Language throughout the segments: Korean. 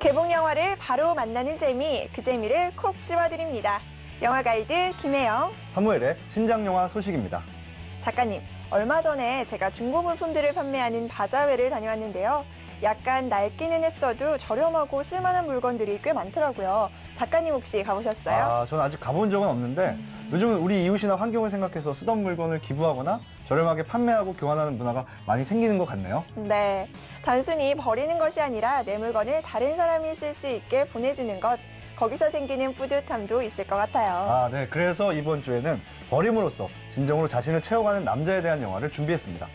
개봉 영화를 바로 만나는 재미, 그 재미를 콕 집어드립니다. 영화 가이드 김혜영, 사무엘의 신작 영화 소식입니다. 작가님, 얼마 전에 제가 중고 물품들을 판매하는 바자회를 다녀왔는데요. 약간 낡기는 했어도 저렴하고 쓸만한 물건들이 꽤 많더라고요. 작가님 혹시 가보셨어요? 저는 아직 가본 적은 없는데 요즘은 우리 이웃이나 환경을 생각해서 쓰던 물건을 기부하거나 저렴하게 판매하고 교환하는 문화가 많이 생기는 것 같네요. 네, 단순히 버리는 것이 아니라 내 물건을 다른 사람이 쓸 수 있게 보내주는 것, 거기서 생기는 뿌듯함도 있을 것 같아요. 네. 그래서 이번 주에는 버림으로써 진정으로 자신을 채워가는 남자에 대한 영화를 준비했습니다.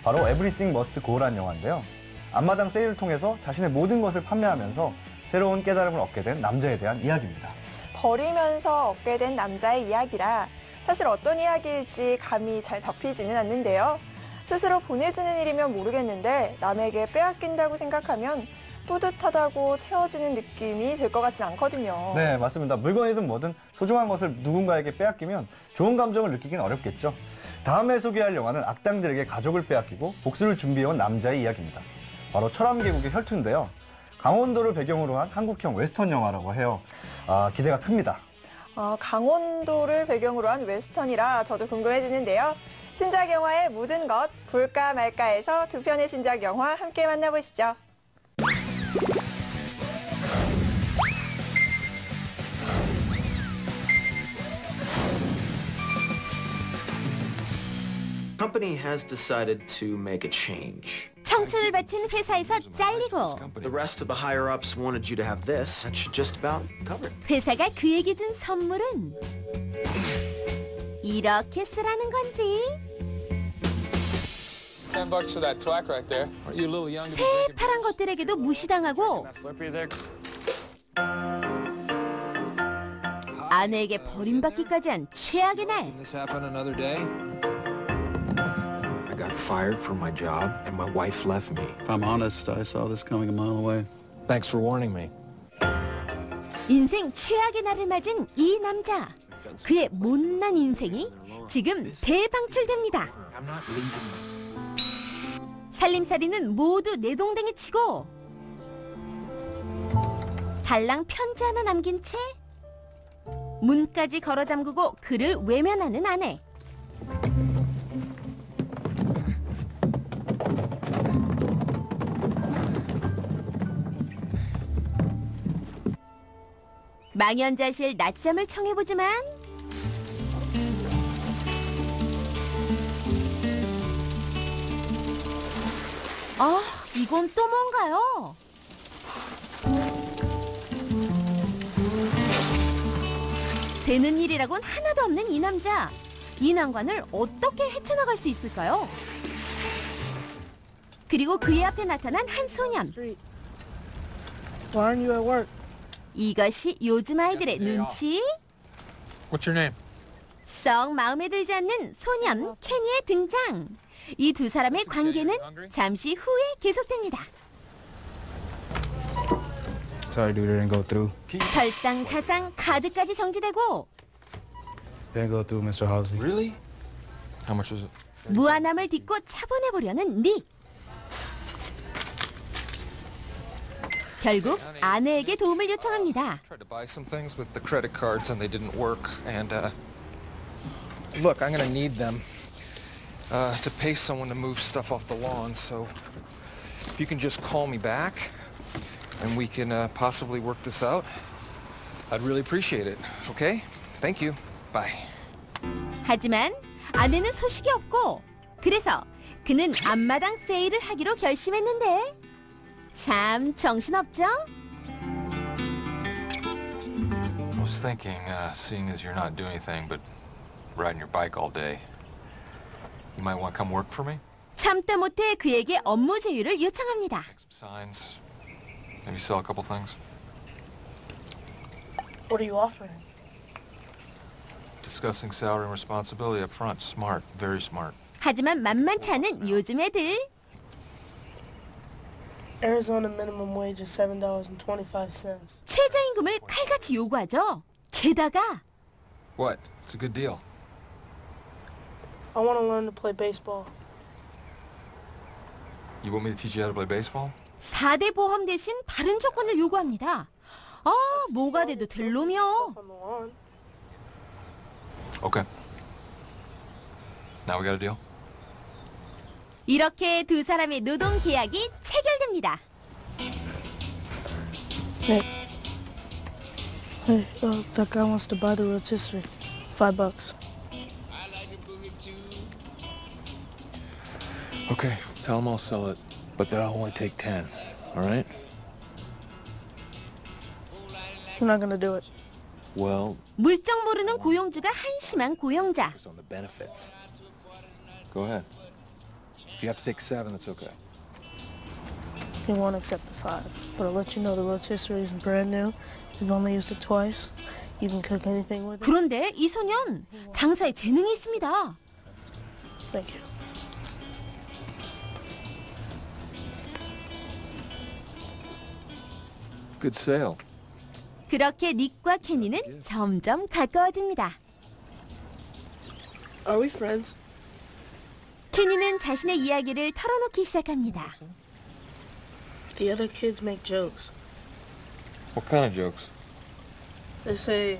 바로 Everything Must Go라는 영화인데요. 앞마당 세일을 통해서 자신의 모든 것을 판매하면서 새로운 깨달음을 얻게 된 남자에 대한 이야기입니다. 버리면서 얻게 된 남자의 이야기라 사실 어떤 이야기일지 감이 잘 잡히지는 않는데요. 스스로 보내주는 일이면 모르겠는데 남에게 빼앗긴다고 생각하면 뿌듯하다고 채워지는 느낌이 들 것 같진 않거든요. 네, 맞습니다. 물건이든 뭐든 소중한 것을 누군가에게 빼앗기면 좋은 감정을 느끼긴 어렵겠죠. 다음에 소개할 영화는 악당들에게 가족을 빼앗기고 복수를 준비해온 남자의 이야기입니다. 바로 철암계곡의 혈투인데요. 강원도를 배경으로 한 한국형 웨스턴 영화라고 해요. 기대가 큽니다. 강원도를 배경으로 한 웨스턴이라 저도 궁금해지는데요. 신작 영화의 모든 것, 볼까 말까에서 두 편의 신작 영화 함께 만나보시죠. Company has decided to make a change. 청춘을 바친 회사에서 잘리고 The rest of the higher-ups wanted you to have this. That should just about cover it. 회사가 그에게 준 선물은 이렇게 쓰라는 건지 $10 for that twack right there. Aren't you a little young to be drinking 새파란 것들에게도 무시당하고 slippery there? 아내에게 버림받기까지 한 최악의 날. Can this happen another day? I got fired from my job, and my wife left me. If I'm honest, I saw this coming a mile away. Thanks for warning me. 인생 최악의 날을 맞은 이 남자. 그의 못난 인생이 지금 대방출됩니다. I'm not leaving. 살림살이는 모두 내동댕이 치고 달랑 편지 하나 남긴 채 문까지 걸어 잠그고 그를 외면하는 아내. 망연자실 낮잠을 청해보지만 이건 또 뭔가요? 되는 일이라곤 하나도 없는 이 남자. 이 난관을 어떻게 헤쳐나갈 수 있을까요? 그리고 그의 앞에 나타난 한 소년. Why aren't you at work? 이것이 요즘 아이들의 눈치? What's your name? 썩 마음에 들지 않는 소년 케니의 등장. 이 두 사람의 관계는 잠시 후에 계속됩니다. Sorry, dude, it didn't go through. 설상가상 카드까지 정지되고 Didn't go through, Mr. Halsey. Really? How much was it? 무한함을 딛고 차분해보려는 닉. 결국 아내에게 도움을 요청합니다. Tried to buy some things with the credit cards and they didn't work. And look, I'm gonna need them to pay someone to move stuff off the lawn. So if you can just call me back and we can possibly work this out, I'd really appreciate it. Okay? Thank you. Bye. 하지만 아내는 소식이 없고 그래서 그는 앞마당 세일을 하기로 결심했는데 참 정신없죠? I was thinking, seeing as you're not doing anything but riding your bike all day, you might want to come work for me? 참다 못해 그에게 업무 제휴를 요청합니다. Make some signs, maybe sell a couple things. What are you offering? Discussing salary and responsibility up front. Smart, very smart. 하지만 만만치 않은 요즘 애들. Arizona minimum wage is $7.25. 최저임금을 칼같이 요구하죠. 게다가 What? It's a good deal. I want to learn to play baseball. You want me to teach you how to play baseball? 4대 보험 대신 다른 조건을 요구합니다. 아, 뭐가 돼도 될 놈이요. On the lawn. Okay. Now we got a deal? 이렇게 두 사람의 노동 계약이 체결됩니다. Hey, that guy wants to buy the rotisserie. $5. Okay, tell them I'll sell it, but that I'll only take 10, all right? You're not gonna do it. Well, 물정 모르는 고용주가 한심한 고용자. focus on the benefits. Go ahead. If you have to take 7, that's okay. He won't accept the 5. But I'll let you know the rotisserie isn't brand new. We've only used it twice. You can cook anything with it. 그런데 이 소년 장사에 재능이 있습니다. Thank you. Good sale. 그렇게 닉과 케니는 점점 가까워집니다. Are we friends? 케니는 자신의 이야기를 털어놓기 시작합니다. The other kids make jokes. What kind of jokes? They say,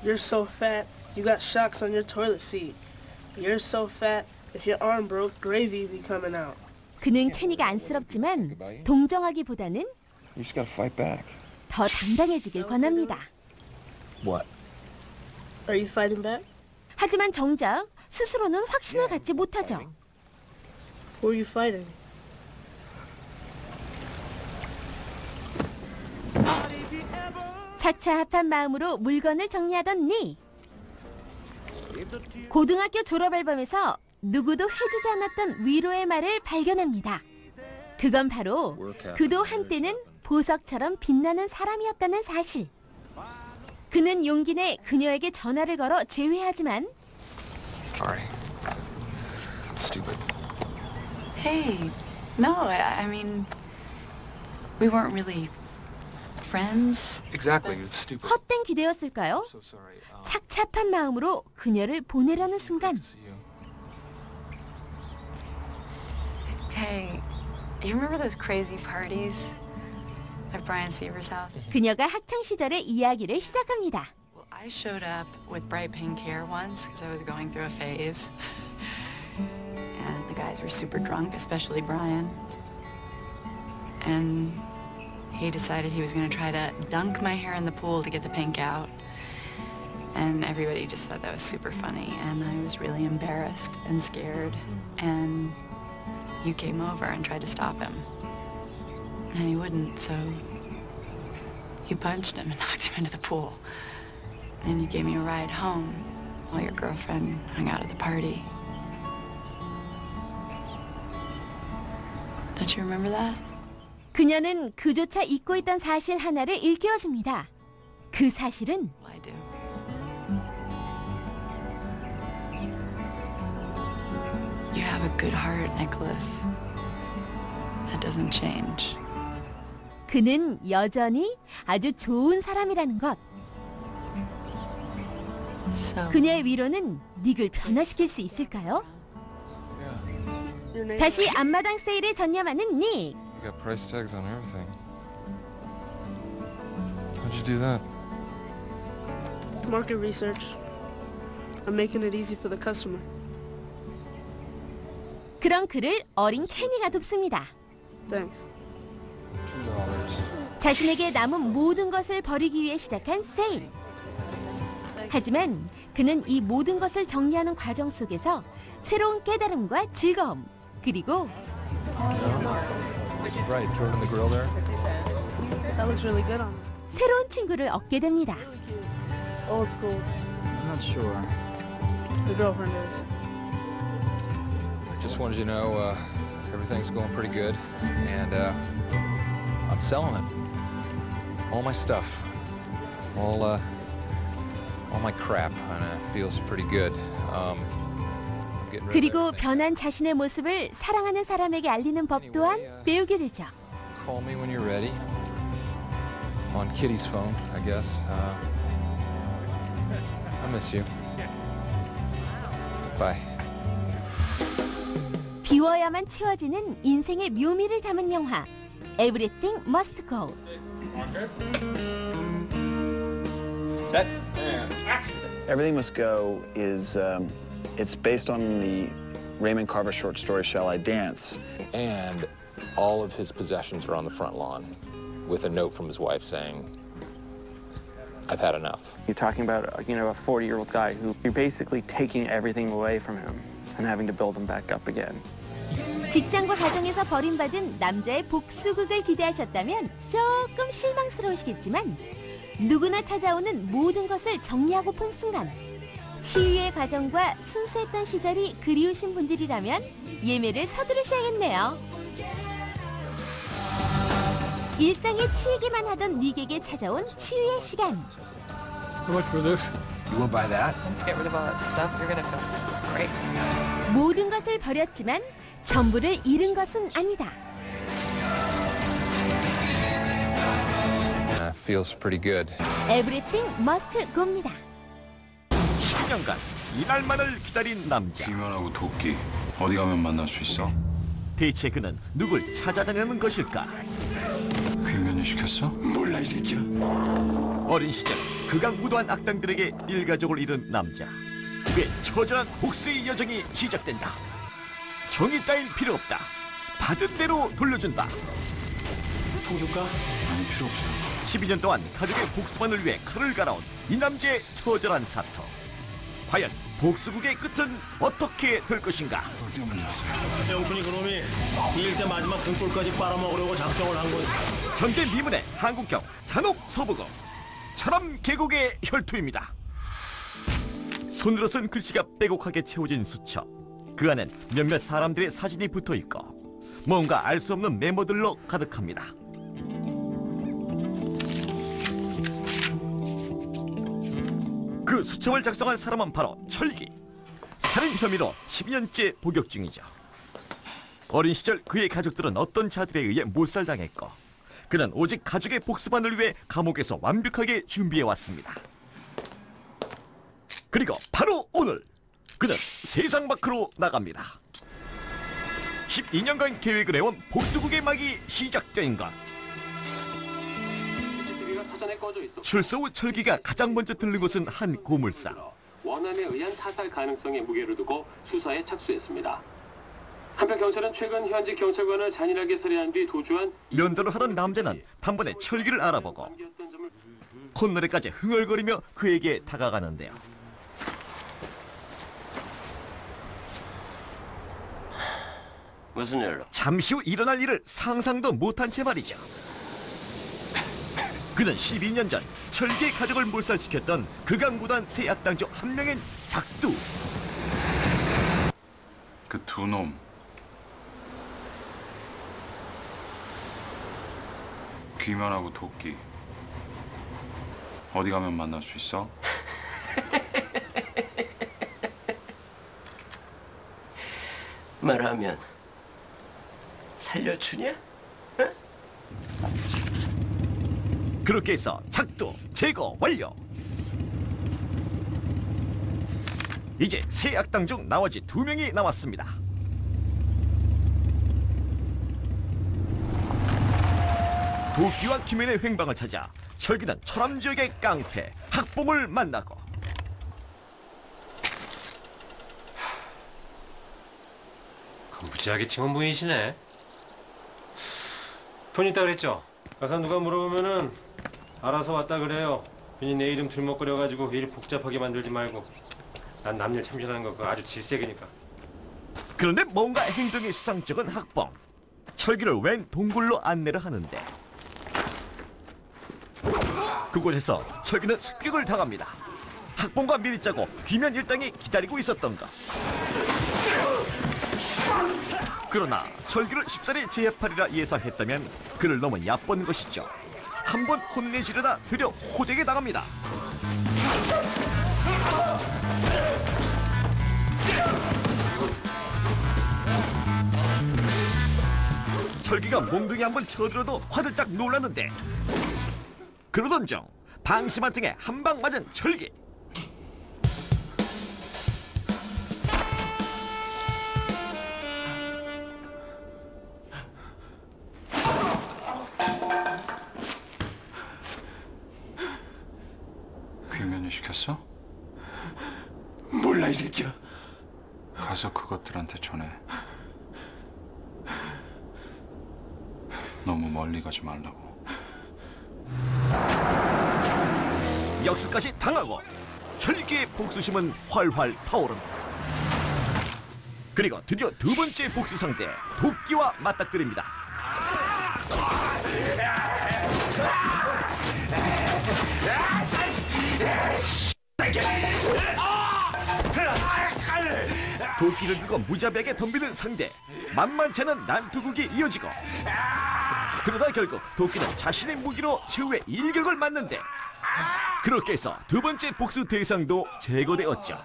you're so fat, you got shocks on your toilet seat. You're so fat, if your arm broke, gravy be coming out. 그는 케니가 안쓰럽지만 동정하기보다는 You just gotta fight back. 더 당당해지길 권합니다. What? Are you fighting back? 하지만 정작 스스로는 확신을 갖지 못하죠. Who are you fighting? 착차합한 마음으로 물건을 정리하던 니. 고등학교 졸업 앨범에서 누구도 해주지 않았던 위로의 말을 발견합니다. 그건 바로 그도 한때는 보석처럼 빛나는 사람이었다는 사실. 그는 용기 내 그녀에게 전화를 걸어 제외하지만 Sorry. Stupid. Hey, no, I mean, we weren't really friends. Exactly. It's stupid. 헛된 기대였을까요? So sorry. 착잡한 마음으로 그녀를 보내려는 순간 See you. Hey, you remember those crazy parties at Brian Seaver's house? 그녀가 학창 시절의 이야기를 시작합니다. Well, I showed up with bright pink hair once because I was going through a phase. And the guys were super drunk, especially Brian. And he decided he was going to try to dunk my hair in the pool to get the pink out. And everybody just thought that was super funny. And I was really embarrassed and scared. And you came over and tried to stop him. And he wouldn't, so you punched him and knocked him into the pool. And you gave me a ride home while your girlfriend hung out at the party. Don't you remember that? 그녀는 그조차 잊고 있던 사실 하나를 일깨워줍니다. 그 사실은 Well, I do. You have a good heart, Nicholas. That doesn't change. 그는 여전히 아주 좋은 사람이라는 것. So 그녀의 위로는 닉을 변화시킬 수 있을까요? Your name? 다시 앞마당 세일에 전념하는 닉. You got price tags on everything. How'd you do that? Market research. I'm making it easy for the customer. 그런 그를 어린 케니가 돕습니다. Thanks. $2. 자신에게 남은 모든 것을 버리기 위해 시작한 세일. 하지만 그는 이 모든 것을 정리하는 과정 속에서 새로운 깨달음과 즐거움, 그리고 Right, throw it in the grill there. That looks really good on me. 새로운 친구를 얻게 됩니다. Really cute. Old school. I'm not sure. The girlfriend is. Just wanted you to know everything's going pretty good, and I'm selling it. All my stuff, all my crap, and it feels pretty good. I'm getting rid of 그리고 everything. 변한 자신의 모습을 사랑하는 사람에게 알리는 법 또한 배우게 되죠. Call me when you're ready. On Kitty's phone, I guess. I miss you. Bye. 비워야만 채워지는 인생의 묘미를 담은 영화 Everything Must Go. Everything Must Go is it's based on the Raymond Carver short story Shall I Dance? And all of his possessions are on the front lawn with a note from his wife saying, I've had enough. You're talking about, a 40-year-old guy who you're basically taking everything away from him and having to build him back up again. 직장과 가정에서 버림받은 남자의 복수극을 기대하셨다면 조금 실망스러우시겠지만 누구나 찾아오는 모든 것을 정리하고픈 순간 치유의 과정과 순수했던 시절이 그리우신 분들이라면 예매를 서두르셔야겠네요. 일상에 치이기만 하던 닉에게 찾아온 치유의 시간. How much for this? You won't buy that? Let's get rid of all that stuff. You're gonna feel great. 모든 것을 버렸지만 전부를 잃은 것은 아니다. Feels pretty good. Everything Must Go입니다. 10년간 이날만을 기다린 남자. 김연하고 도끼 어디 가면 만날 수 있어? 대체 그는 누굴 찾아다니는 것일까? 귀면이 시켰어? 몰라 이 새끼야. 어린 시절 극악무도한 악당들에게 일가족을 잃은 남자. 그의 처절한 복수의 여정이 시작된다. 정의 따윈 필요 없다. 받은 대로 돌려준다. 총 줄까? 아니 필요 없어. 12년 동안 가족의 복수만을 위해 칼을 갈아온 이 남자의 처절한 사토. 과연 복수국의 끝은 어떻게 될 것인가? 영춘이 그놈이 일대 마지막 등골까지 빨아먹으려고 작정을 한 거지. 전대미문의 한국형 잔혹 서부극 철암 계곡의 혈투입니다. 손으로 쓴 글씨가 빼곡하게 채워진 수첩. 그 안엔 몇몇 사람들의 사진이 붙어있고 뭔가 알 수 없는 메모들로 가득합니다. 그 수첩을 작성한 사람은 바로 철기. 살인 혐의로 12년째 복역 중이죠. 어린 시절 그의 가족들은 어떤 자들에 의해 몰살당했고 그는 오직 가족의 복수만을 위해 감옥에서 완벽하게 준비해왔습니다. 그리고 바로 오늘 그는 세상 밖으로 나갑니다. 12년간 계획을 해온 복수국의 막이 시작된 것. 출소 후 철기가 가장 먼저 들른 곳은 한 고물상. 원한에 의한 타살 가능성에 무게를 두고 수사에 착수했습니다. 한편 경찰은 최근 현직 경찰관을 잔인하게 살해한 뒤 도주한 면도를 하던 남자는 단번에 철기를 알아보고 콧노래까지 흥얼거리며 그에게 다가가는데요. 무슨 일로? 잠시 후 일어날 일을 상상도 못한 채 말이죠. 그는 12년 전 철기의 가족을 몰살시켰던 극악무도한 세 악당 중 한 명인 작두. 그 두 놈. 귀면하고 도끼 어디 가면 만날 수 있어? 말하면 살려주냐? 그렇게 해서 작두 제거 완료. 이제 세 악당 중 나머지 2명이 남았습니다. 도끼와 김현의 횡방을 찾아 철기는 철암 지역의 깡패 학봉을 만나고 무지하게 칭한 분이시네. 돈 있다 그랬죠? 가서 누가 물어보면은 알아서 왔다 그래요. 괜히 내 이름 들먹거려가지고 일 복잡하게 만들지 말고. 난 남일 참전하는 거 그거 아주 질색이니까. 그런데 뭔가 행동이 수상쩍은 학봉. 철기를 웬 동굴로 안내를 하는데 그곳에서 철기는 습격을 당합니다. 학봉과 미리 짜고 귀면 일당이 기다리고 있었던 것. 그러나 철기를 쉽사리 제압하리라 예상했다면 그를 너무 얕본 것이죠. 한번 혼내주려다 되려 호되게 당합니다. 철기가 몽둥이 한번 쳐들어도 화들짝 놀랐는데 그러던 중 방심한 등에 한 방 맞은 철기. 시켰어? 몰라 이 새끼야. 가서 그것들한테 전해. 너무 멀리 가지 말라고. 역수까지 당하고 철기의 복수심은 활활 타오릅니다. 그리고 드디어 두 번째 복수 상대 도끼와 맞닥뜨립니다. 도끼를 들고 무자비하게 덤비는 상대. 만만치 않은 난투극이 이어지고, 그러다 결국 도끼는 자신의 무기로 최후의 일격을 맞는데, 그렇게 해서 두 번째 복수 대상도 제거되었죠.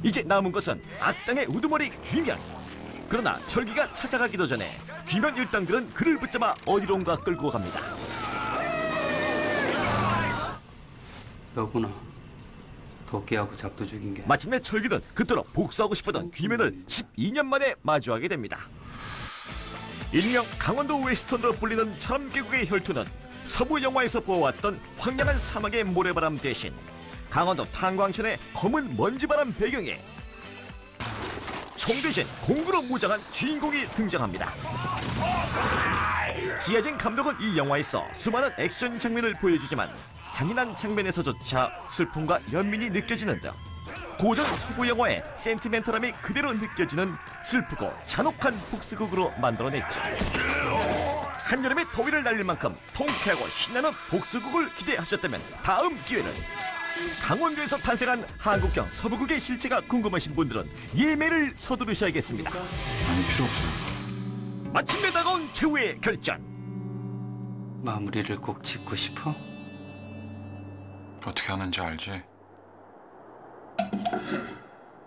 이제 남은 것은 악당의 우두머리 귀면. 그러나 철기가 찾아가기도 전에 귀면 일당들은 그를 붙잡아 어디론가 끌고 갑니다. 너구나. 도끼하고 작두 죽인 게. 마침내 철기는 그토록 복수하고 싶었던 귀면을 12년 만에 마주하게 됩니다. 일명 강원도 웨스턴으로 불리는 철암계곡의 혈투는 서부 영화에서 보아왔던 황량한 사막의 모래바람 대신 강원도 탄광천의 검은 먼지바람 배경에 총 대신 공구로 무장한 주인공이 등장합니다. 지하진 감독은 이 영화에서 수많은 액션 장면을 보여주지만 잔인한 장면에서조차 슬픔과 연민이 느껴지는 등 고전 서부 영화의 센티멘털함이 그대로 느껴지는 슬프고 잔혹한 복수극으로 만들어냈죠. 한여름의 더위를 날릴 만큼 통쾌하고 신나는 복수극을 기대하셨다면 다음 기회는 강원도에서 탄생한 한국형 서부극의 실체가 궁금하신 분들은 예매를 서두르셔야겠습니다. 아니, 필요 없어. 마침내 다가온 최후의 결전. 마무리를 꼭 짓고 싶어? 어떻게 하는지 알지?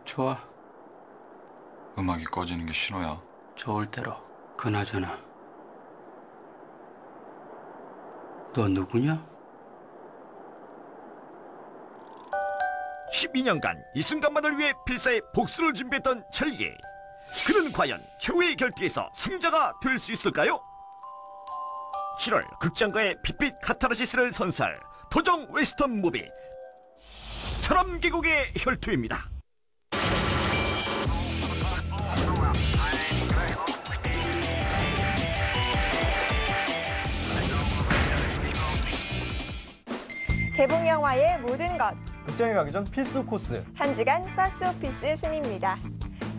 좋아. 음악이 꺼지는 게 신호야. 좋을 대로. 그나저나 너 누구냐? 12년간 이 순간만을 위해 필사의 복수를 준비했던 철기. 그는 과연 최후의 결투에서 승자가 될 수 있을까요? 7월 극장가의 핏빛 카타르시스를 선사할 도정 웨스턴 무비 철암계곡의 혈투입니다. 개봉 영화의 모든 것. 극장에 가기 전 필수 코스. 1주간 박스오피스 순위입니다.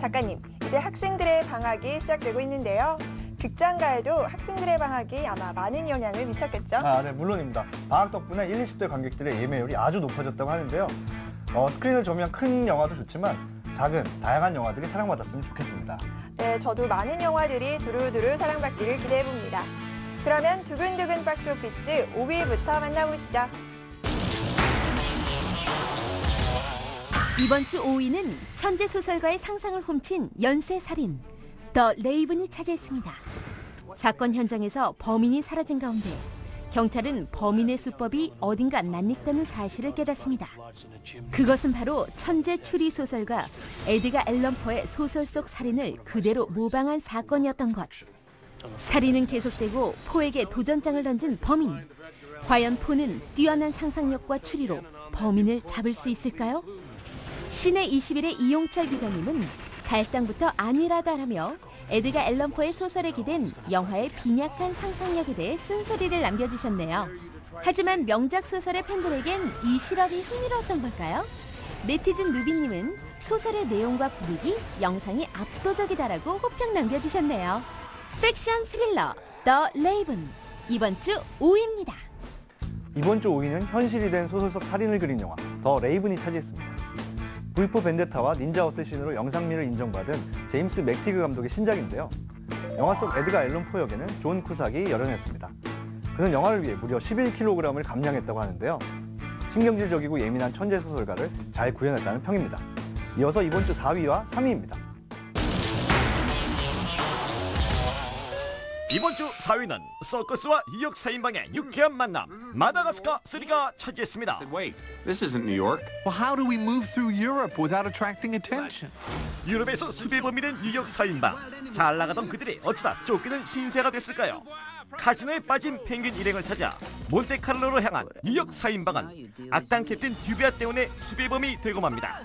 작가님, 이제 학생들의 방학이 시작되고 있는데요. 극장가에도 학생들의 방학이 아마 많은 영향을 미쳤겠죠? 네, 물론입니다. 방학 덕분에 1, 20대 관객들의 예매율이 아주 높아졌다고 하는데요. 스크린을 점유한 큰 영화도 좋지만 작은, 다양한 영화들이 사랑받았으면 좋겠습니다. 네, 저도 많은 영화들이 두루두루 사랑받기를 기대해봅니다. 그러면 두근두근 박스오피스 5위부터 만나보시죠. 이번 주 5위는 천재 소설가의 상상을 훔친 연쇄살인 더 레이븐이 차지했습니다. 사건 현장에서 범인이 사라진 가운데 경찰은 범인의 수법이 어딘가 낯익다는 사실을 깨닫습니다. 그것은 바로 천재 추리 소설가 에드가 앨런 포의 소설 속 살인을 그대로 모방한 사건이었던 것. 살인은 계속되고 포에게 도전장을 던진 범인. 과연 포는 뛰어난 상상력과 추리로 범인을 잡을 수 있을까요? 신의 21의 이용철 기자님은 발상부터 안일하다라며 에드가 앨런 포의 소설에 기댄 영화의 빈약한 상상력에 대해 쓴소리를 남겨주셨네요. 하지만 명작 소설의 팬들에겐 이 실험이 흥미로웠던 걸까요? 네티즌 누비님은 소설의 내용과 분위기, 영상이 압도적이다라고 호평 남겨주셨네요. 팩션 스릴러 더 레이븐 이번 주 5위입니다. 이번 주 5위는 현실이 된 소설 속 살인을 그린 영화 더 레이븐이 차지했습니다. V4 벤데타와 닌자 어쌔신으로 영상미를 인정받은 제임스 맥티그 감독의 신작인데요. 영화 속 에드가 앨런 포 역에는 존 쿠삭이 열연했습니다. 그는 영화를 위해 무려 11kg을 감량했다고 하는데요. 신경질적이고 예민한 천재 소설가를 잘 구현했다는 평입니다. 이어서 이번 주 4위와 3위입니다. 이번 주 4위는 서커스와 뉴욕 4인방의 유쾌한 만남 마다가스카 3가 차지했습니다. Wait, this isn't New York. Well, how do we move through Europe without attracting attention? 유럽에서 수배범이 된 뉴욕 4인방. 잘 나가던 그들이 어쩌다 쫓기는 신세가 됐을까요? 카지노에 빠진 펭귄 일행을 찾아 몬테카를로로 향한 뉴욕 4인방은 악당 캡틴 듀비아 때문에 수배범이 되고 맙니다.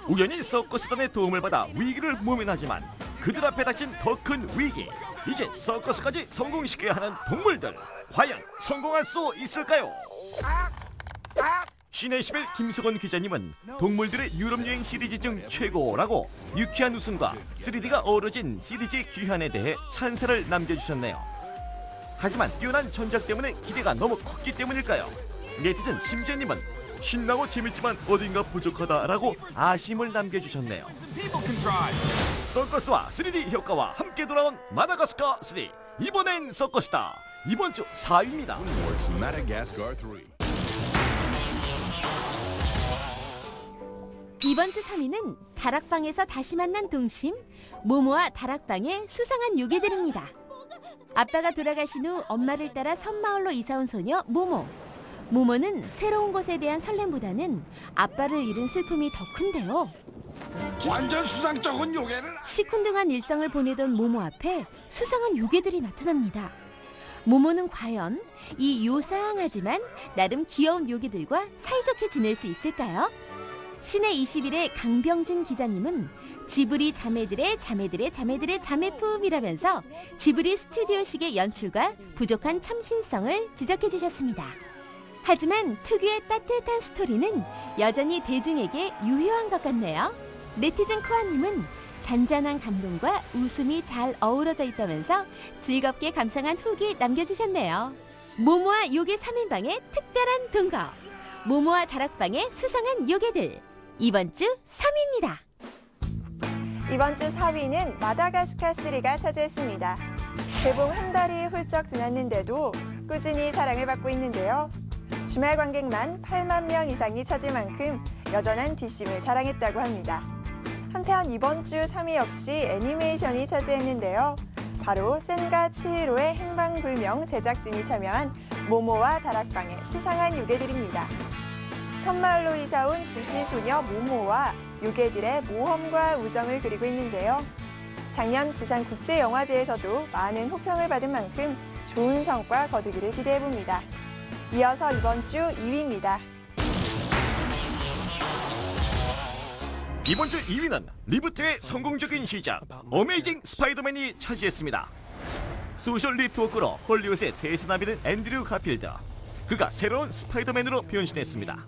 우연히 서커스단의 도움을 받아 위기를 모면하지만 그들 앞에 닥친 더 큰 위기. 이제 서커스까지 성공시켜야 하는 동물들. 과연 성공할 수 있을까요? 신의 11 김석원 기자님은 동물들의 유럽 여행 시리즈 중 최고라고 유쾌한 웃음과 3D가 어우러진 시리즈의 귀환에 대해 찬사를 남겨주셨네요. 하지만 뛰어난 전작 때문에 기대가 너무 컸기 때문일까요? 네티즌 심재님은 신나고 재밌지만 어딘가 부족하다라고 아쉬움을 남겨주셨네요. 서커스와 3D 효과와 함께 돌아온 마다가스카 3. 이번엔 서커스다. 이번 주 4위입니다. 이번 주 3위는 다락방에서 다시 만난 동심 모모와 다락방의 수상한 요괴들입니다. 아빠가 돌아가신 후 엄마를 따라 섬마을로 이사온 소녀 모모. 모모는 새로운 곳에 대한 설렘보다는 아빠를 잃은 슬픔이 더 큰데요. 완전 수상쩍은 요괴를. 시큰둥한 일상을 보내던 모모 앞에 수상한 요괴들이 나타납니다. 모모는 과연 이 요상하지만 나름 귀여운 요괴들과 사이좋게 지낼 수 있을까요? 신의 21의 강병진 기자님은 지브리 자매들의 자매품이라면서 지브리 스튜디오식의 연출과 부족한 참신성을 지적해 주셨습니다. 하지만 특유의 따뜻한 스토리는 여전히 대중에게 유효한 것 같네요. 네티즌 코아님은 잔잔한 감동과 웃음이 잘 어우러져 있다면서 즐겁게 감상한 후기 남겨주셨네요. 모모와 요괴 3인방의 특별한 동거. 모모와 다락방의 수상한 요괴들. 이번 주 3위입니다. 이번 주 4위는 마다가스카 3가 차지했습니다. 개봉 한 달이 훌쩍 지났는데도 꾸준히 사랑을 받고 있는데요. 주말 관객만 8만 명 이상이 찾을 만큼 여전한 뒷심을 자랑했다고 합니다. 한편 이번 주 3위 역시 애니메이션이 차지했는데요. 바로 센과 치히로의 행방불명 제작진이 참여한 모모와 다락방의 수상한 요괴들입니다. 섬마을로 이사온 부시소녀 모모와 요괴들의 모험과 우정을 그리고 있는데요. 작년 부산국제영화제에서도 많은 호평을 받은 만큼 좋은 성과 거두기를 기대해봅니다. 이어서 이번 주 2위입니다. 이번 주 2위는 리부트의 성공적인 시작 어메이징 스파이더맨이 차지했습니다. 소셜 네트워크로 헐리우드의 대선남이 앤드류 가필드. 그가 새로운 스파이더맨으로 변신했습니다.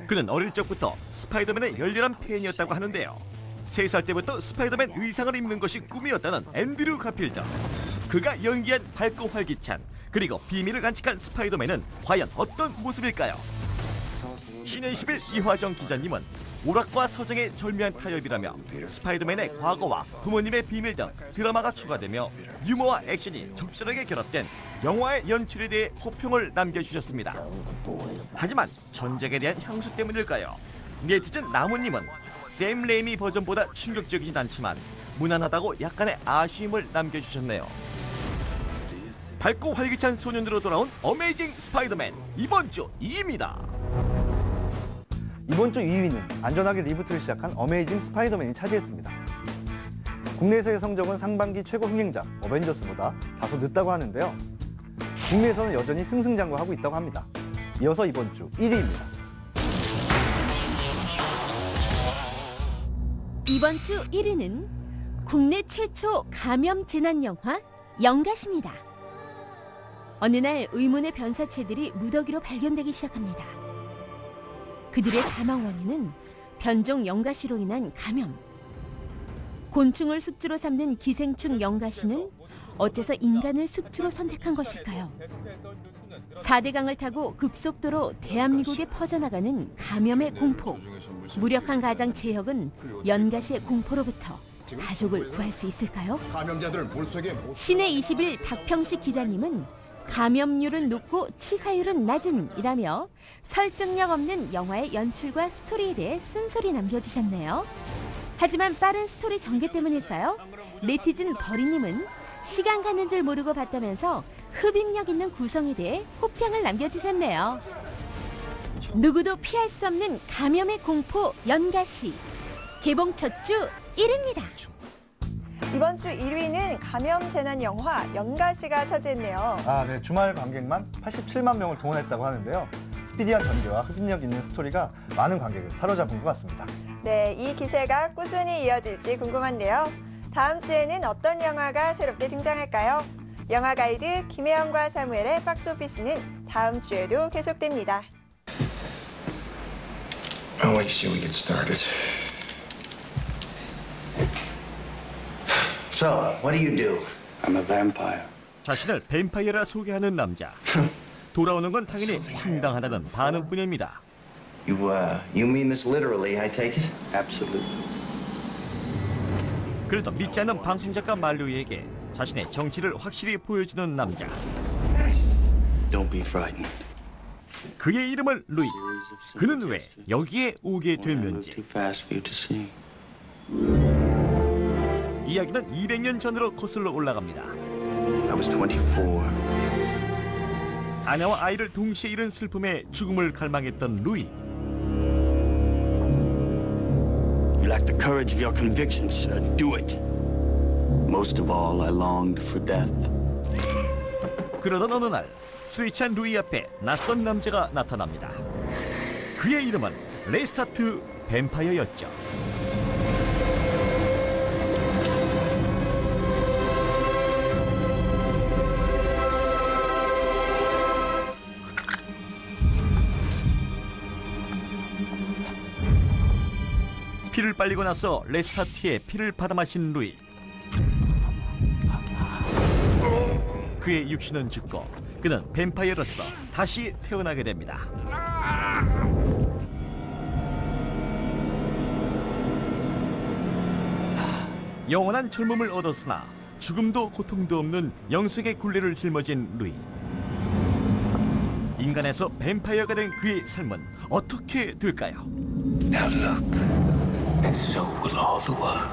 그는 어릴 적부터 스파이더맨의 열렬한 팬이었다고 하는데요. 3살 때부터 스파이더맨 의상을 입는 것이 꿈이었다는 앤드류 가필드. 그가 연기한 밝고 활기찬 그리고 비밀을 간직한 스파이더맨은 과연 어떤 모습일까요? 신의 11 이화정 기자님은 오락과 서정의 절묘한 타협이라며 스파이더맨의 과거와 부모님의 비밀 등 드라마가 추가되며 유머와 액션이 적절하게 결합된 영화의 연출에 대해 호평을 남겨주셨습니다. 하지만 전작에 대한 향수 때문일까요? 네티즌 나무님은 샘 레이미 버전보다 충격적이진 않지만 무난하다고 약간의 아쉬움을 남겨주셨네요. 밝고 활기찬 소년으로 돌아온 어메이징 스파이더맨 이번 주 2위입니다. 이번 주 2위는 안전하게 리부트를 시작한 어메이징 스파이더맨이 차지했습니다. 국내에서의 성적은 상반기 최고 흥행작 어벤져스보다 다소 늦다고 하는데요. 국내에서는 여전히 승승장구하고 있다고 합니다. 이어서 이번 주 1위입니다. 이번 주 1위는 국내 최초 감염 재난 영화 영가십니다. 어느 날 의문의 변사체들이 무더기로 발견되기 시작합니다. 그들의 사망 원인은 변종 영가시로 인한 감염. 곤충을 숙주로 삼는 기생충 영가시는 어째서 인간을 숙주로 선택한 것일까요? 4대강을 타고 급속도로 대한민국에 퍼져나가는 감염의 공포. 무력한 가장 제혁은 연가시의 공포로부터 가족을 구할 수 있을까요? 감염자들을 물속에 못... 신의 21 박평식 기자님은 감염률은 높고 치사율은 낮은 이라며 설득력 없는 영화의 연출과 스토리에 대해 쓴소리 남겨주셨네요. 하지만 빠른 스토리 전개 때문일까요? 네티즌 버리님은 시간 가는 줄 모르고 봤다면서 흡입력 있는 구성에 대해 호평을 남겨주셨네요. 누구도 피할 수 없는 감염의 공포 연가시. 개봉 첫 주 1위입니다. 이번 주 1위는 감염 재난 영화 연가시가 차지했네요. 네. 주말 관객만 87만 명을 동원했다고 하는데요. 스피디한 전개와 흡입력 있는 스토리가 많은 관객을 사로잡은 것 같습니다. 네, 이 기세가 꾸준히 이어질지 궁금한데요. 다음 주에는 어떤 영화가 새롭게 등장할까요? 영화 가이드 김혜영과 사무엘의 박스오피스는 다음 주에도 계속됩니다. Why don't you see we get started? So, what do you do? I'm a vampire. 자신을 뱀파이어라 소개하는 남자. 돌아오는 건 당연히 황당하다는 반응뿐입니다. You mean this literally, I take it? Absolutely. 그래도 믿지 않는 방송작가 말루이에게 자신의 정체를 확실히 보여주는 남자. Don't be frightened. 그의 이름은 루이. 그는 왜 여기에 오게 됐는지. Too fast for you to see. 이야기는 200년 전으로 거슬러 올라갑니다. I was 24. 아내와 아이를 동시에 잃은 슬픔에 죽음을 갈망했던 루이. You lack the courage of your convictions, sir. Do it. Most of all, I longed for death. 그러던 어느 날 스위치한 루이 앞에 낯선 남자가 나타납니다. 그의 이름은 레스타트 뱀파이어였죠. 피를 빨리고 나서 레스타트의 피를 받아 마신 루이. 그의 육신은 죽고 그는 뱀파이어로서 다시 태어나게 됩니다. 영원한 젊음을 얻었으나 죽음도 고통도 없는 영sek의 굴레를 짊어진 루이. 인간에서 뱀파이어가 된 그의 삶은 어떻게 될까요? Now look, and so will all the world.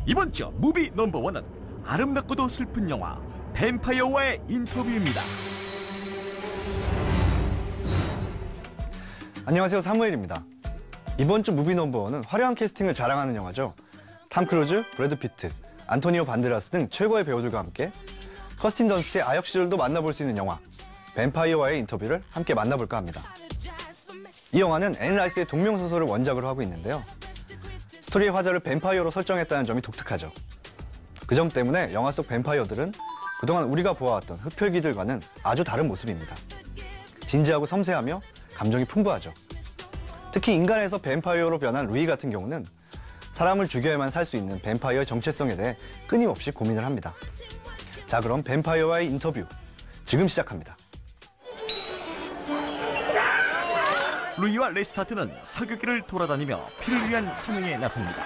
이번 주 무비 넘버원은 아름답고도 슬픈 영화 뱀파이어와의 인터뷰입니다. 안녕하세요, 사무엘입니다. 이번 주 무비 넘버원은 화려한 캐스팅을 자랑하는 영화죠. 탐 크루즈, 브래드 피트, 안토니오 반데라스 등 최고의 배우들과 함께 커스틴 던스트의 아역 시절도 만나볼 수 있는 영화 뱀파이어와의 인터뷰를 함께 만나볼까 합니다. 이 영화는 앤 라이스의 동명소설을 원작으로 하고 있는데요. 스토리의 화자를 뱀파이어로 설정했다는 점이 독특하죠. 그 점 때문에 영화 속 뱀파이어들은 그동안 우리가 보아왔던 흡혈귀들과는 아주 다른 모습입니다. 진지하고 섬세하며 감정이 풍부하죠. 특히 인간에서 뱀파이어로 변한 루이 같은 경우는 사람을 죽여야만 살 수 있는 뱀파이어의 정체성에 대해 끊임없이 고민을 합니다. 자, 그럼 뱀파이어와의 인터뷰 지금 시작합니다. 루이와 레스타트는 사격기를 돌아다니며 피를 위한 사냥에 나섭니다.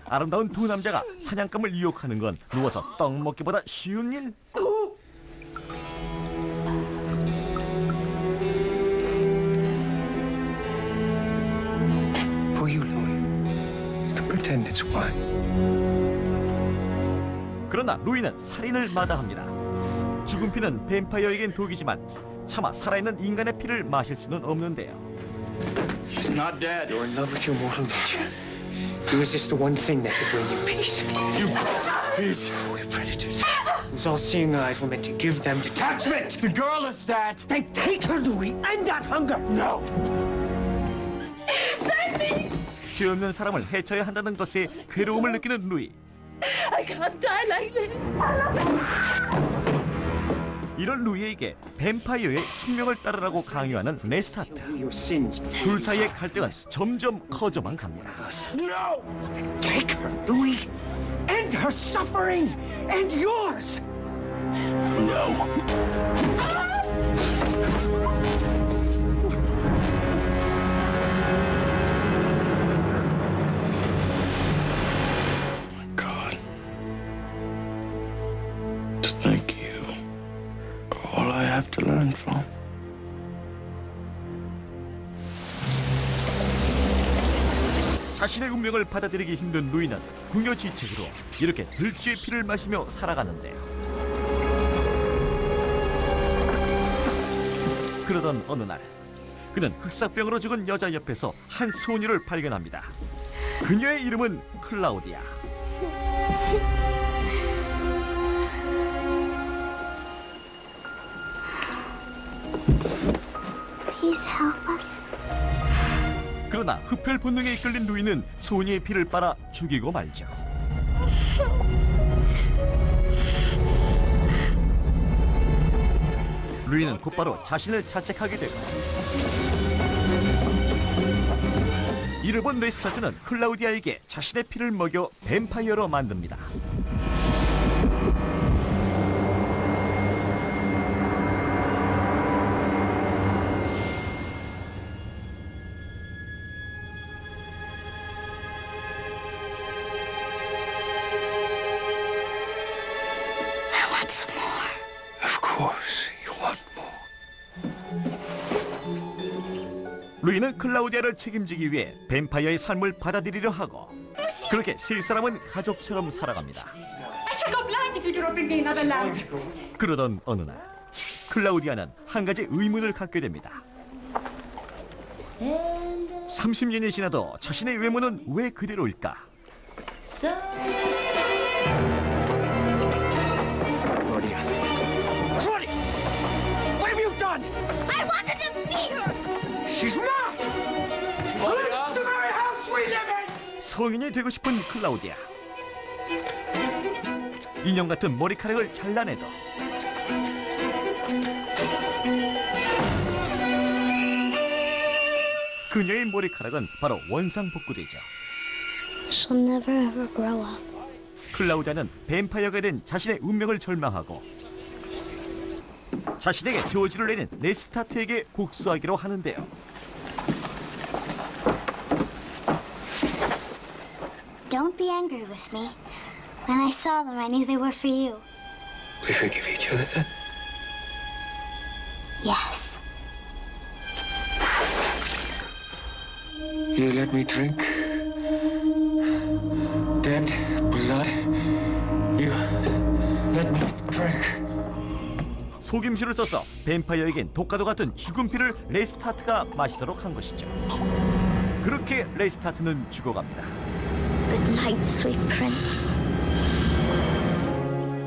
아름다운 두 남자가 사냥감을 유혹하는 건 누워서 떡 먹기보다 쉬운 일? Who are you, Louis? You can pretend it's wine. 그러나 루이는 살인을 마다합니다. 죽은 피는 뱀파이어에겐 독이지만 차마 살아있는 인간의 피를 마실 수는 없는데요. She's not dead. You're in love with your mortal nature. You resist the one thing that could bring you peace. Peace. We're predators. Whose all-seeing eyes were meant to give them detachment. The girl is that. Then take her, Louis, and that hunger. No. 죄 없는 사람을 해쳐야 한다는 것에 괴로움을 느끼는 루이. I can't die like this. 이런 루이에게 뱀파이어의 숙명을 따르라고 강요하는 레스타트. 둘 사이의 갈등은 점점 커져만 갑니다. No! Take her, Louis. End her suffering and yours. No. My God. To thank you. All I have to learn from. 자신의 운명을 받아들이기 힘든 루이는 궁여지책으로 이렇게 들쥐의 피를 마시며 살아가는데요. 그러던 어느 날 그는 흑사병으로 죽은 여자 옆에서 한 소녀를 발견합니다. 그녀의 이름은 클라우디아. Please help us. 그러나 흡혈 본능에 이끌린 루이는 소녀의 피를 빨아 죽이고 말죠. 루이는 곧바로 자신을 자책하게 되고 이를 본 레스타트는 클라우디아에게 자신의 피를 먹여 뱀파이어로 만듭니다. I want some more. Of course, you want more. 루이는 클라우디아를 책임지기 위해 뱀파이어의 삶을 받아들이려 하고 그렇게 세 사람은 가족처럼 살아갑니다. I shall go blind if you do not bring me another lamp. 그러던 어느 날 클라우디아는 한 가지 의문을 갖게 됩니다. 30년이 지나도 자신의 외모는 왜 그대로일까? Claudia. Claudia! What have you done? I wanted to meet her. She's not! Claudia! The very house we live in! 성인이 되고 싶은 클라우디아. 인형 같은 머리카락을 잘라내도 그녀의 머리카락은 바로 원상복구되죠. She'll never ever grow up. 클라우디아는 뱀파이어가 된 자신의 운명을 절망하고 자신에게 저지를 내린 레스타트에게 복수하기로 하는데요. Don't be angry with me. When I saw them, I knew they were for you. We forgive each other then? Yes. You let me drink dead blood. You let me drink. 속임수를 써서 뱀파이어에겐 독과도 같은 죽은 피를 레스타트가 마시도록 한 것이죠. 그렇게 레스타트는 죽어갑니다. Good night, sweet prince.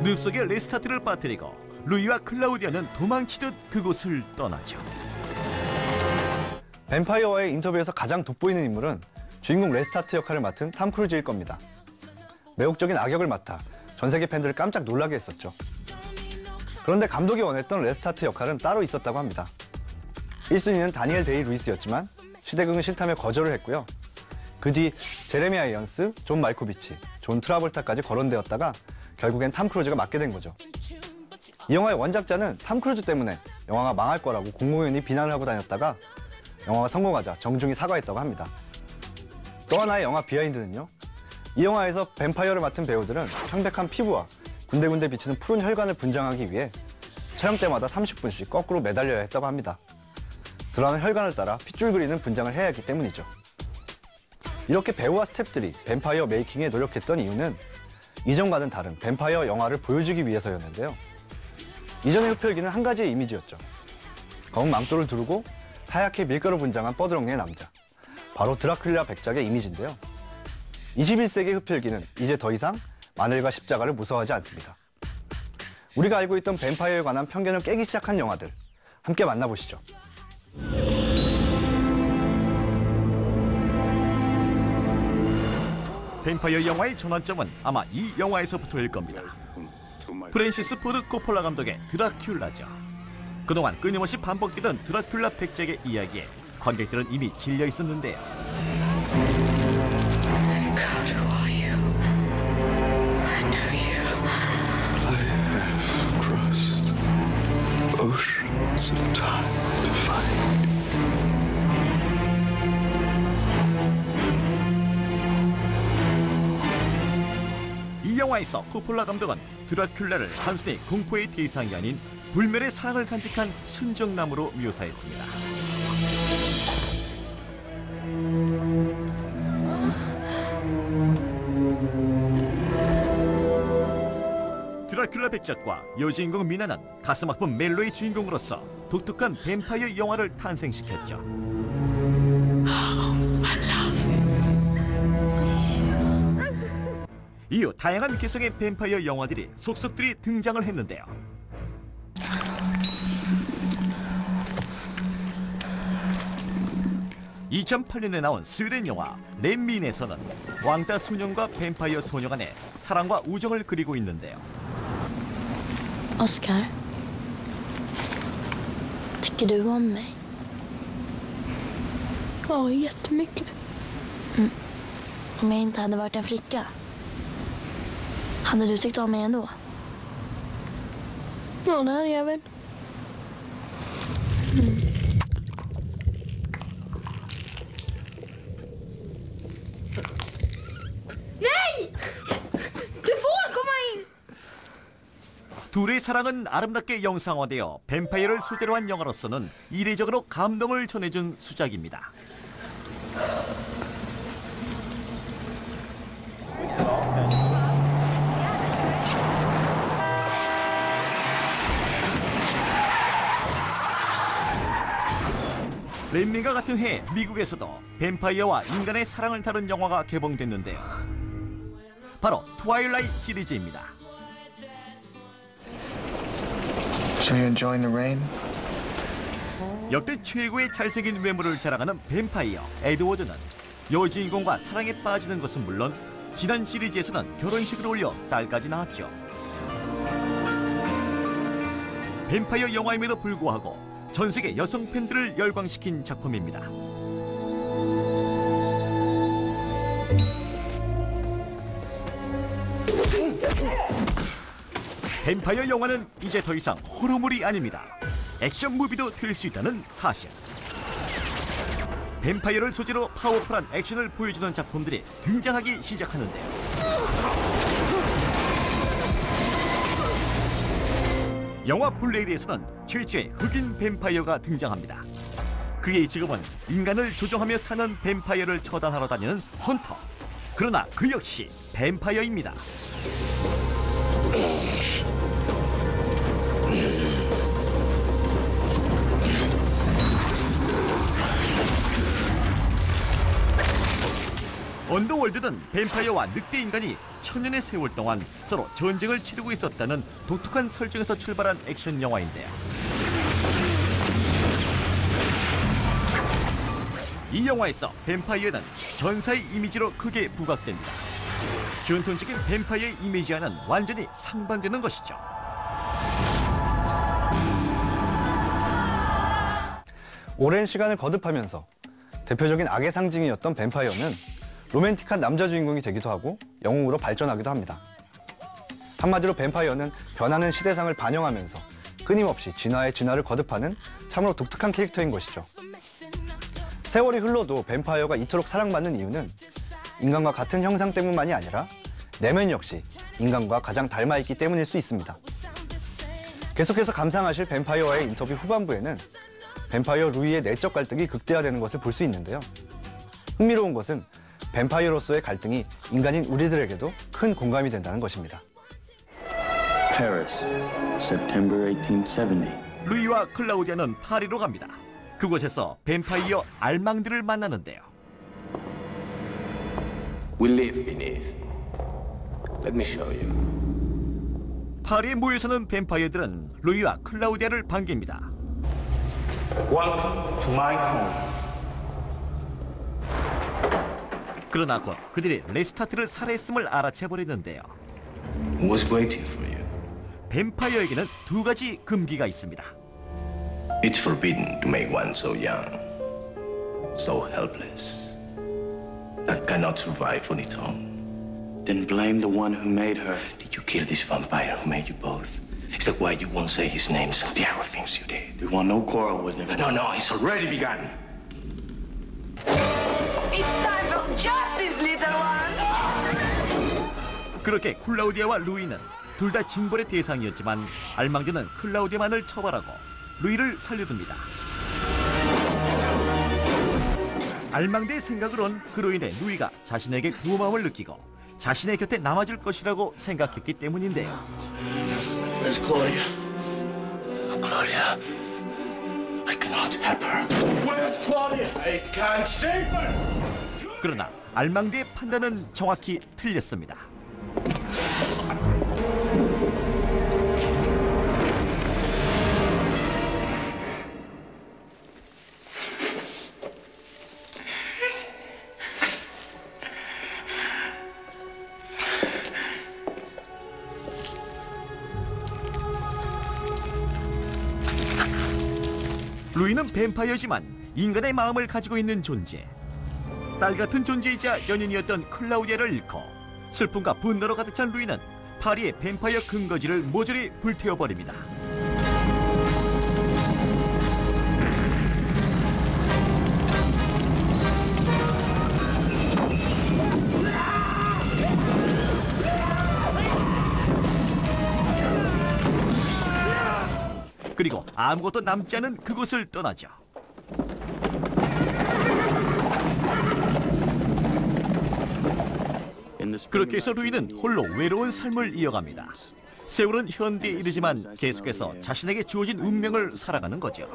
늪속에 레스타트를 빠뜨리고 루이와 클라우디아는 도망치듯 그곳을 떠나죠. 뱀파이어와의 인터뷰에서 가장 돋보이는 인물은 주인공 레스타트 역할을 맡은 탐 크루즈일 겁니다. 매혹적인 악역을 맡아 전 세계 팬들을 깜짝 놀라게 했었죠. 그런데 감독이 원했던 레스타트 역할은 따로 있었다고 합니다. 1순위는 다니엘 데이 루이스였지만 시대극은 싫다며 거절을 했고요. 그 뒤 제레미 아이언스, 존 말코비치, 존 트라볼타까지 거론되었다가 결국엔 탐 크루즈가 맡게 된 거죠. 이 영화의 원작자는 탐 크루즈 때문에 영화가 망할 거라고 공공연히 비난을 하고 다녔다가 영화가 성공하자 정중히 사과했다고 합니다. 또 하나의 영화 비하인드는요. 이 영화에서 뱀파이어를 맡은 배우들은 창백한 피부와 군데군데 비치는 푸른 혈관을 분장하기 위해 촬영 때마다 30분씩 거꾸로 매달려야 했다고 합니다. 드러나는 혈관을 따라 핏줄 그리는 분장을 해야 했기 때문이죠. 이렇게 배우와 스태프들이 뱀파이어 메이킹에 노력했던 이유는 이전과는 다른 뱀파이어 영화를 보여주기 위해서였는데요. 이전의 흡혈귀는 한 가지의 이미지였죠. 검은 망토를 두르고 하얗게 밀가루 분장한 뻐드렁이의 남자. 바로 드라큘라 백작의 이미지인데요. 21세기 흡혈귀는 이제 더 이상 마늘과 십자가를 무서워하지 않습니다. 우리가 알고 있던 뱀파이어에 관한 편견을 깨기 시작한 영화들, 함께 만나보시죠. 뱀파이어 영화의 전환점은 아마 이 영화에서부터일 겁니다. 프랜시스 포드 코폴라 감독의 드라큘라죠. 그동안 끊임없이 반복되던 드라큘라 백작의 이야기에 관객들은 이미 질려 있었는데요. God, who are you? I know you. I have crossed oceans of time to find you. 이 영화에서 코폴라 감독은 드라큘라를 단순히 공포의 대상이 아닌 불멸의 사랑을 간직한 순정남으로 묘사했습니다. 드라큘라 백작과 여주인공 미나는 가슴 아픈 멜로의 주인공으로서 독특한 뱀파이어 영화를 탄생시켰죠. 이후 다양한 개성의 뱀파이어 영화들이 속속들이 등장을 했는데요. 2008년에 나온 스웨덴 영화 렘민에서는 왕따 소년과 뱀파이어 소녀 간의 사랑과 우정을 그리고 있는데요. Oscar, tycker du om mig? Ja, jättemycket. Om jag inte hade varit en flicka, hade du tyckt om mig ändå? Ja, det hade jag väl. 둘의 사랑은 아름답게 영상화되어 뱀파이어를 소재로 한 영화로서는 이례적으로 감동을 전해준 수작입니다. 렘민과 같은 해 미국에서도 뱀파이어와 인간의 사랑을 다룬 영화가 개봉됐는데요. 바로 트와일라이트 시리즈입니다. So you enjoying the rain? 역대 최고의 잘생긴 외모를 자랑하는 뱀파이어 에드워드는 여주인공과 사랑에 빠지는 것은 물론 지난 시리즈에서는 결혼식을 올려 딸까지 낳았죠. 뱀파이어 영화임에도 불구하고 전 세계 여성 팬들을 열광시킨 작품입니다. 뱀파이어 영화는 이제 더 이상 호러물이 아닙니다. 액션 무비도 될 수 있다는 사실. 뱀파이어를 소재로 파워풀한 액션을 보여주는 작품들이 등장하기 시작하는데요. 영화 블레이드에서는 최초의 흑인 뱀파이어가 등장합니다. 그의 직업은 인간을 조종하며 사는 뱀파이어를 처단하러 다니는 헌터. 그러나 그 역시 뱀파이어입니다. 언더월드는 뱀파이어와 늑대 인간이 천년의 세월 동안 서로 전쟁을 치르고 있었다는 독특한 설정에서 출발한 액션 영화인데요. 이 영화에서 뱀파이어는 전사의 이미지로 크게 부각됩니다. 전통적인 뱀파이어의 이미지와는 완전히 상반되는 것이죠. 오랜 시간을 거듭하면서 대표적인 악의 상징이었던 뱀파이어는 로맨틱한 남자 주인공이 되기도 하고 영웅으로 발전하기도 합니다. 한마디로 뱀파이어는 변하는 시대상을 반영하면서 끊임없이 진화의 진화를 거듭하는 참으로 독특한 캐릭터인 것이죠. 세월이 흘러도 뱀파이어가 이토록 사랑받는 이유는 인간과 같은 형상 때문만이 아니라 내면 역시 인간과 가장 닮아있기 때문일 수 있습니다. 계속해서 감상하실 뱀파이어와의 인터뷰 후반부에는 뱀파이어 루이의 내적 갈등이 극대화되는 것을 볼 수 있는데요. 흥미로운 것은 뱀파이어로서의 갈등이 인간인 우리들에게도 큰 공감이 된다는 것입니다. Paris, September 1870. 루이와 클라우디아는 파리로 갑니다. 그곳에서 뱀파이어 알망들을 만나는데요. We live beneath. Let me show you. 파리에 모여 사는 뱀파이어들은 루이와 클라우디아를 반깁니다. Welcome to my home. 그러나 곧 그들이 레스타트를 살해했음을 알아채버리는데요. What's waiting for you? 뱀파이어에게는 두 가지 금기가 있습니다. It's forbidden to make one so young, so helpless, that cannot survive on its own. Then blame the one who made her. Did you kill this vampire who made you both? Is that why you won't say his name? Santiago thinks you did. We want no quarrel with him. No, it's already begun. It's time for justice, little one. 그렇게 클라우디아와 루이는 둘 다 징벌의 대상이었지만 알망드는 클라우디아만을 처벌하고 루이를 살려둡니다. 알망드의 생각으론 그로 인해 루이가 자신에게 고마움을 느끼고 자신의 곁에 남아줄 것이라고 생각했기 때문인데요. Where's Claudia? Claudia. I cannot help her. Where's Claudia? I can't save her. 그러나 알망대의 판단은 정확히 틀렸습니다. 루이는 뱀파이어지만 인간의 마음을 가지고 있는 존재. 딸 같은 존재이자 연인이었던 클라우디아를 잃고 슬픔과 분노로 가득 찬 루이는 파리의 뱀파이어 근거지를 모조리 불태워버립니다. 그리고 아무것도 남지 않은 그곳을 떠나죠. 그렇게 해서 루이는 홀로 외로운 삶을 이어갑니다. 세월은 현대에 이르지만 계속해서 자신에게 주어진 운명을 살아가는 거죠.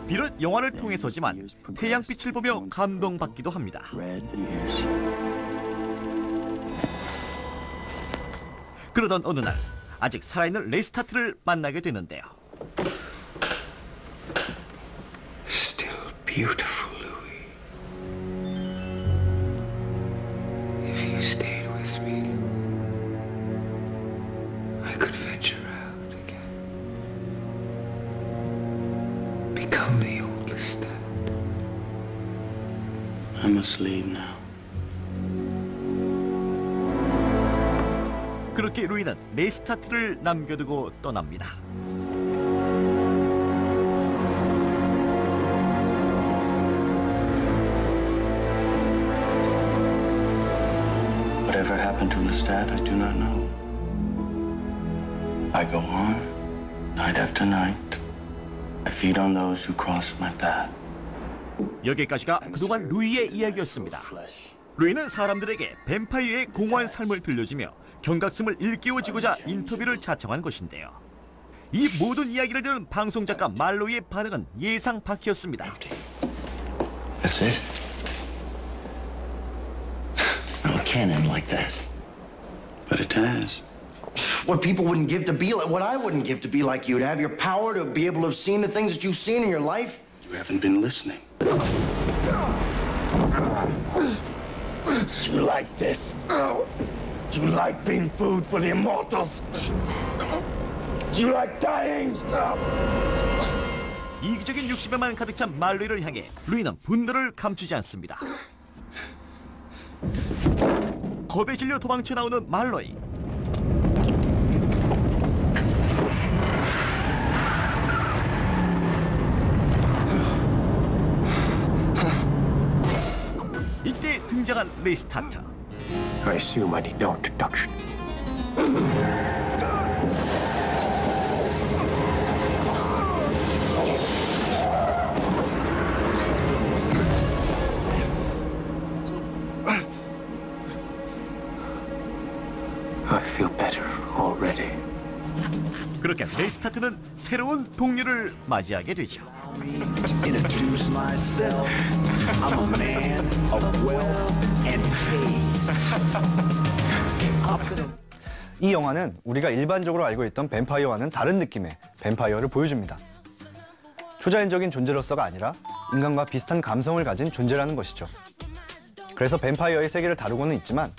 비록 영화를 통해서지만 태양빛을 보며 감동받기도 합니다. 그러던 어느 날 아직 살아있는 레스타트를 만나게 되는데요. Still beautiful, Louis. If you stayed with me, I could venture out again. Become the old Lestat. I must leave now. 그렇게 루이는 레스타트를 남겨두고 떠납니다. Whatever happened to Lestat, I do not know. I go on, night after night. I feed on those who cross my path. 여기까지가 그동안 루이의 이야기였습니다. 루이는 사람들에게 뱀파이어의 공허한 삶을 들려주며 경각심을 일깨워주고자 인터뷰를 자청한 것인데요. 이 모든 이야기를 들은 방송작가 말로이의 반응은 예상 밖이었습니다. That's it? No, it can't end like that. But it has. What people wouldn't give to be like, what I wouldn't give to be like you, to have your power, to be able to have seen the things that you've seen in your life. You haven't been listening. You like this? You like being food for the immortals? You like dying? 이기적인 욕심에만 가득 찬 말로이를 향해 루이는 분노를 감추지 않습니다. 겁에 질려 도망쳐 나오는 말로이. 이때 등장한 레스타트. I assume I need no introduction. I feel better already. 그렇게 레스타트는 새로운 동료를 맞이하게 되죠. Introduce myself. I'm a man of wealth and taste. 이 영화는 우리가 일반적으로 알고 있던 뱀파이어와는 다른 느낌의 뱀파이어를 보여줍니다. 초자연적인 존재로서가 아니라 인간과 비슷한 감성을 가진 존재라는 것이죠. 그래서 뱀파이어의 세계를 다루고는 있지만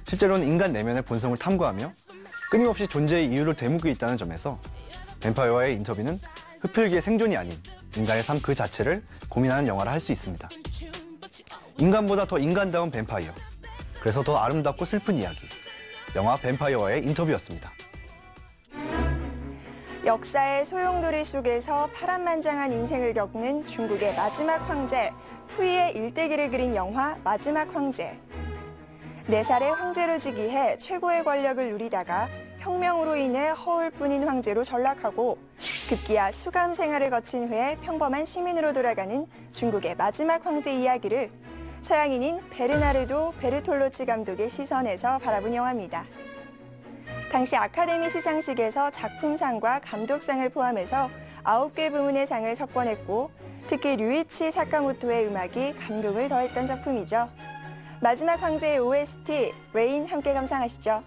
실제로는 인간 내면의 본성을 탐구하며 끊임없이 존재의 이유를 되묻고 있다는 점에서 뱀파이어와의 인터뷰는 흡혈귀의 생존이 아닌 인간의 삶 그 자체를 고민하는 영화라 할 수 있습니다. 인간보다 더 인간다운 뱀파이어, 그래서 더 아름답고 슬픈 이야기, 영화 뱀파이어와의 인터뷰였습니다. 역사의 소용돌이 속에서 파란만장한 인생을 겪는 중국의 마지막 황제 푸이의 일대기를 그린 영화 마지막 황제. 4살의 황제로 즉위해 최고의 권력을 누리다가 혁명으로 인해 허울뿐인 황제로 전락하고 급기야 수감 생활을 거친 후에 평범한 시민으로 돌아가는 중국의 마지막 황제 이야기를 서양인인 베르나르도 베르톨로치 감독의 시선에서 바라본 영화입니다. 당시 아카데미 시상식에서 작품상과 감독상을 포함해서 9개 부문의 상을 석권했고 특히 류이치 사카모토의 음악이 감동을 더했던 작품이죠. 마지막 황제의 OST, 레인 함께 감상하시죠.